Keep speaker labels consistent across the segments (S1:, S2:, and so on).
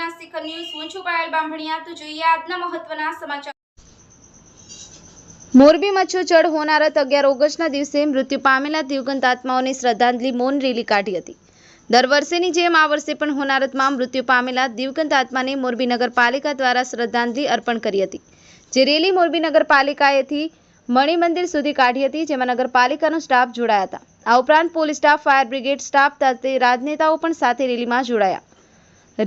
S1: સત્યના શિખર ન્યૂઝ હું છું પાયલ બામણિયા। તો જોઈએ આજના મહત્વના સમાચાર। મોરબીમાં છૂટછાટ હોનારત 11 ઓગસ્ટના દિવસે મૃત્યુ પામેલા દિવંગત આત્માઓને શ્રદ્ધાંજલિ મૌન રેલી કાઢી હતી। દર વર્ષેની જેમ આ વર્ષે પણ હોનારતમાં મૃત્યુ પામેલા દિવંગત આત્માને મોરબી નગરપાલિકા દ્વારા શ્રદ્ધાંજલિ અર્પણ કરી હતી। જે રેલી મોરબી નગરપાલિકાએથી મણિ મંદિર સુધી કાઢી હતી, જેમાં નગરપાલિકાનો સ્ટાફ જોડાયા હતા। આ ઉપરાંત police staff, fire brigade staff સાથે રાજનેતાઓ પણ સાથે રેલીમાં જોડાયા।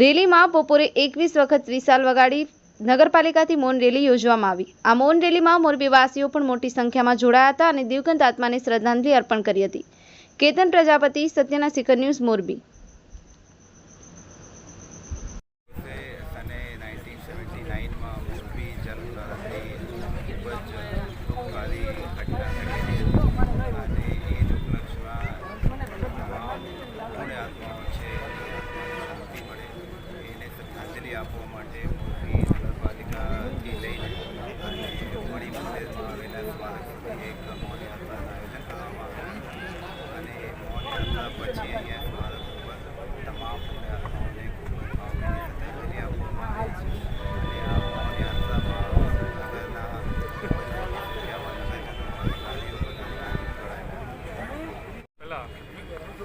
S1: રેલીમાં બપોરે 21 વખત વિશાલ વગાડી નગરપાલિકાથી મૌન રેલી યોજવામાં આવી। આ મૌન રેલીમાં મોરબીવાસીઓ પણ મોટી સંખ્યામાં જોડાયા હતા અને દિવંગત આત્માને શ્રદ્ધાંજલિ અર્પણ કરી હતી। કેતન પ્રજાપતિ, સત્યના શિખર ન્યૂઝ, મોરબી।
S2: આપવા માટે મોરબી નગરપાલિકાથી લઈને અને મણિ મંદિરમાં આવેલા સ્મારક સુધી એક મૌન યાત્રાનું આયોજન કરવામાં આવ્યું અને મૌન યાત્રા પછી અહીંયા સ્મારક ઉપર તમામ પુણ્યાત્માઓને ખૂબ જ ભાવભીની શ્રદ્ધાંજલિ આપવામાં આવે છે અને આ મૌન યાત્રામાં નગરના ખૂબ જ મોટી સંખ્યામાં નગરજનો
S3: પહેલાં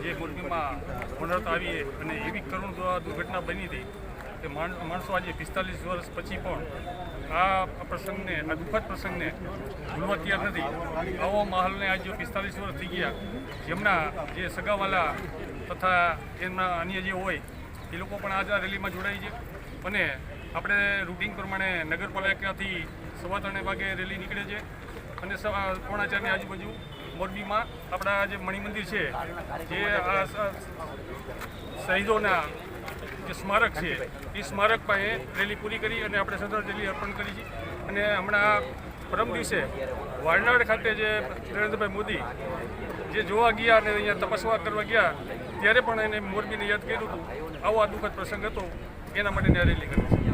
S3: જે મોરબીમાં હોનારત આવી અને એવી કરુણ દુર્ઘટના બની હતી કે માણસો આજે 45 વર્ષ પછી પણ આ પ્રસંગને, આ દુઃખદ પ્રસંગને ભૂલવા તૈયાર નથી। આવો માહોલને આજે 45 વર્ષ થઈ ગયા, જેમના જે સગાવાલા તથા એમના અન્ય જે હોય એ લોકો પણ આજે રેલીમાં જોડાય છે અને આપણે રૂટિન પ્રમાણે નગરપાલિકાથી 3:15 વાગે રેલી નીકળે છે અને 3:45ની આજુબાજુ મોરબીમાં આપણા જે મણિ મંદિર છે, જે આ શહીદોના જે સ્મારક છે એ સ્મારક પાસે રેલી પૂરી કરી અને આપણે શ્રદ્ધાંજલિ અર્પણ કરી છે। અને હમણાં પરમ દિવસે વારનાડ ખાતે જે નરેન્દ્રભાઈ મોદી જે જોવા ગયા અને અહીંયા તપસ્યા કરવા ગયા ત્યારે પણ એને મોરબીને યાદ કર્યું હતું। આવો આ દુઃખદ પ્રસંગ હતો, એના માટે રેલી કરી છે।